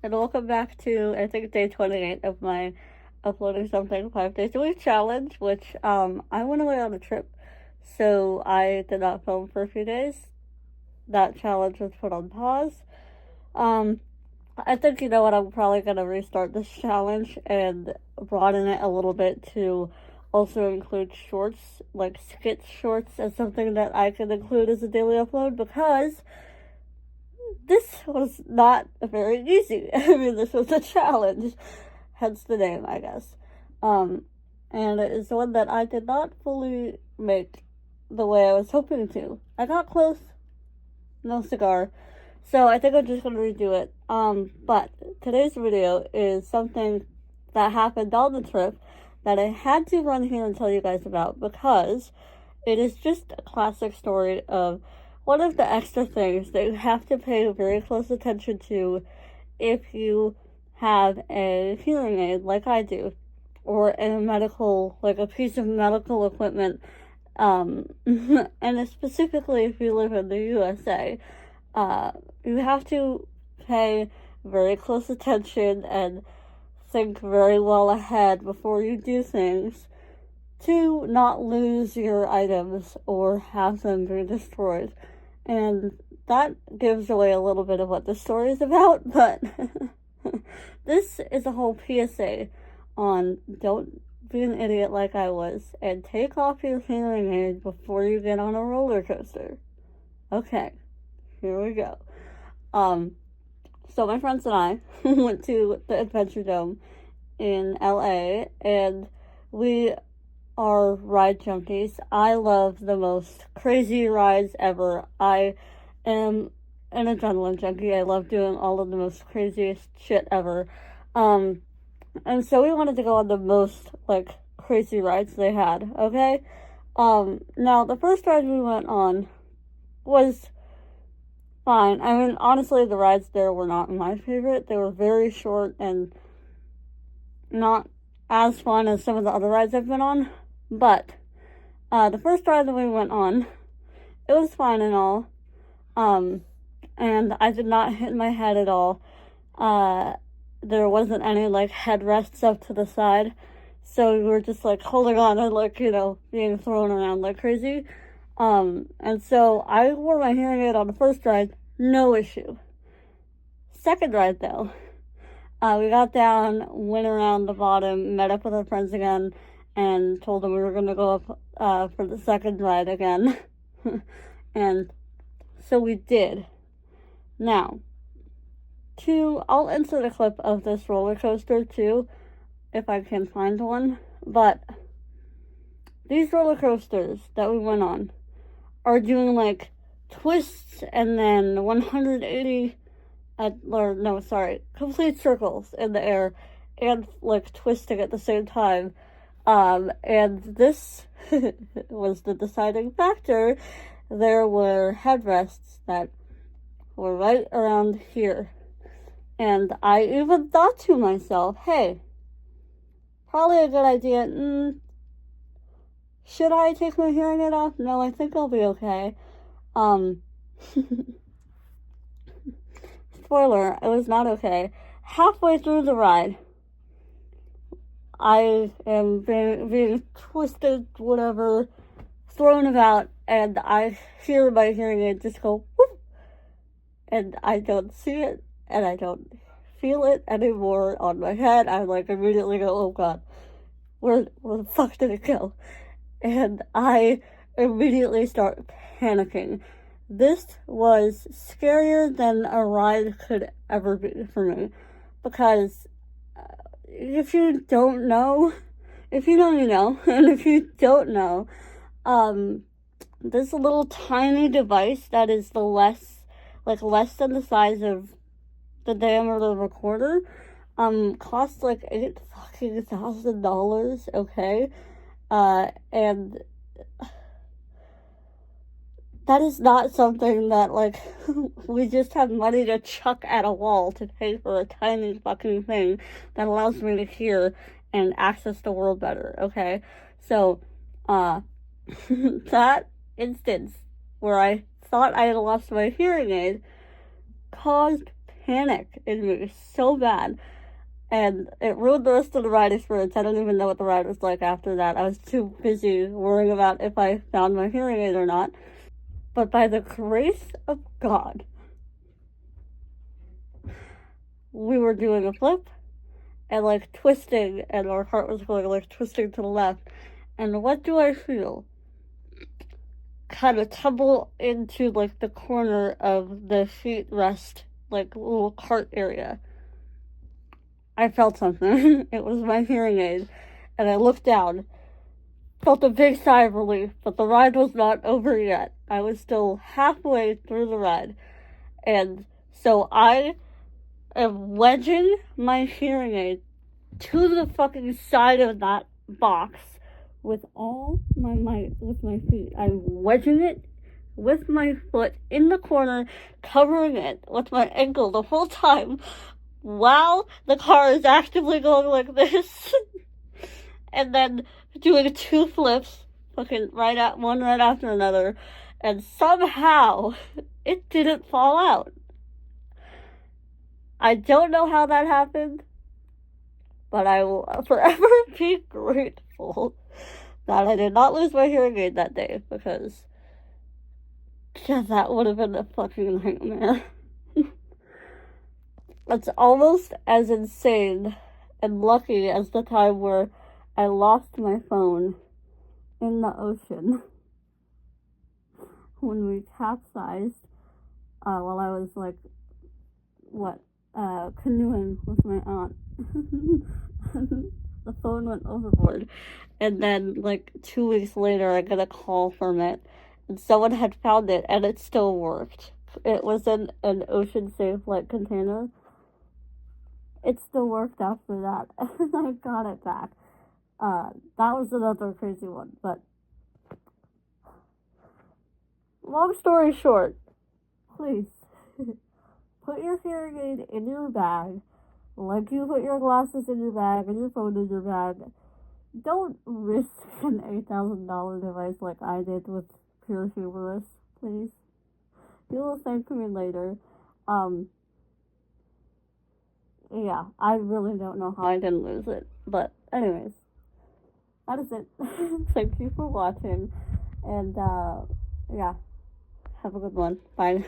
and welcome back to, I think, day 28 of my uploading something 5 days a week challenge, which, I went away on a trip, so I did not film for a few days. That challenge was put on pause. Um, I think, you know what, I'm probably gonna restart this challenge and broaden it a little bit to also include shorts, like skit shorts, as something that I can include as a daily upload, because this was not very easy. I mean, this was a challenge, hence the name, I guess. And it is one that I did not fully make the way I was hoping to. I got close, no cigar, so I think I'm just gonna redo it. But today's video is something that happened on the trip that I had to run here and tell you guys about, because it is just a classic story of one of the extra things that you have to pay very close attention to if you have a hearing aid like I do, or a medical, like a piece of medical equipment, and specifically if you live in the USA, you have to pay very close attention and think very well ahead before you do things to not lose your items or have them be destroyed. And that gives away a little bit of what the story is about, but this is a whole PSA on don't be an idiot like I was and take off your hearing aid before you get on a roller coaster. Okay, here we go. So my friends and I went to the Adventure Dome in LA, and we are ride junkies. I love the most crazy rides ever. I am an adrenaline junkie. I love doing all of the most craziest shit ever. And so we wanted to go on the most, like, crazy rides they had, okay? Now, the first ride we went on was fine. I mean, honestly, the rides there were not my favorite. They were very short and not as fun as some of the other rides I've been on. But, the first ride that we went on, it was fine and all, and I did not hit my head at all. There wasn't any, like, headrests up to the side, so we were just, like, holding on and, like, you know, being thrown around like crazy. And so I wore my hearing aid on the first ride, no issue. Second ride, though, we got down, went around the bottom, met up with our friends again, and told them we were going to go up for the second ride again. And so we did. Now, I'll insert a clip of this roller coaster too, if I can find one. But these roller coasters that we went on are doing like twists and then 180, complete circles in the air and like twisting at the same time. And this was the deciding factor. There were headrests that were right around here. And I even thought to myself, hey, probably a good idea. Should I take my hearing aid off? No, I think I'll be okay. Spoiler, it was not okay. Halfway through the ride, I am being twisted, whatever, thrown about, and I hear my hearing aid just go whoop, and I don't see it, and I don't feel it anymore on my head. I like immediately go, oh god, where the fuck did it go? And I immediately start panicking. This was scarier than a ride could ever be for me, because if you don't know, if you know, you know, and if you don't know, this little tiny device that is less than the size of the diameter of a recorder, costs like $8,000, okay? And that is not something that, like, we just have money to chuck at a wall to pay for a tiny fucking thing that allows me to hear and access the world better, okay? So, that instance where I thought I had lost my hearing aid caused panic in me so bad. And it ruined the rest of the ride experience. I don't even know what the ride was like after that. I was too busy worrying about if I found my hearing aid or not. But by the grace of God, we were doing a flip and like twisting, and our cart was going like twisting to the left. And what do I feel? Kind of tumble into like the corner of the feet rest, like little cart area. I felt something. It was my hearing aid. And I looked down, felt a big sigh of relief, but the ride was not over yet. I was still halfway through the ride. And so I am wedging my hearing aid to the fucking side of that box with all my might with my feet. I'm wedging it with my foot in the corner, covering it with my ankle the whole time while the car is actively going like this. And then doing two flips, fucking one right after another, and somehow it didn't fall out. I don't know how that happened, but I will forever be grateful that I did not lose my hearing aid that day, because that would have been a fucking nightmare. It's almost as insane and lucky as the time where I lost my phone in the ocean when we capsized while I was like, canoeing with my aunt. The phone went overboard, and then like 2 weeks later I got a call from it, and someone had found it, and it still worked. It was in an ocean safe like container. It still worked after that, and I got it back. That was another crazy one, but long story short, please put your hearing aid in your bag, like you put your glasses in your bag and your phone in your bag. Don't risk an $8,000 device like I did with Pure Humorous, please. You will thank me later. Yeah, I really don't know how I didn't lose it, but anyways, that is it. Thank you for watching, and yeah, have a good one. Bye.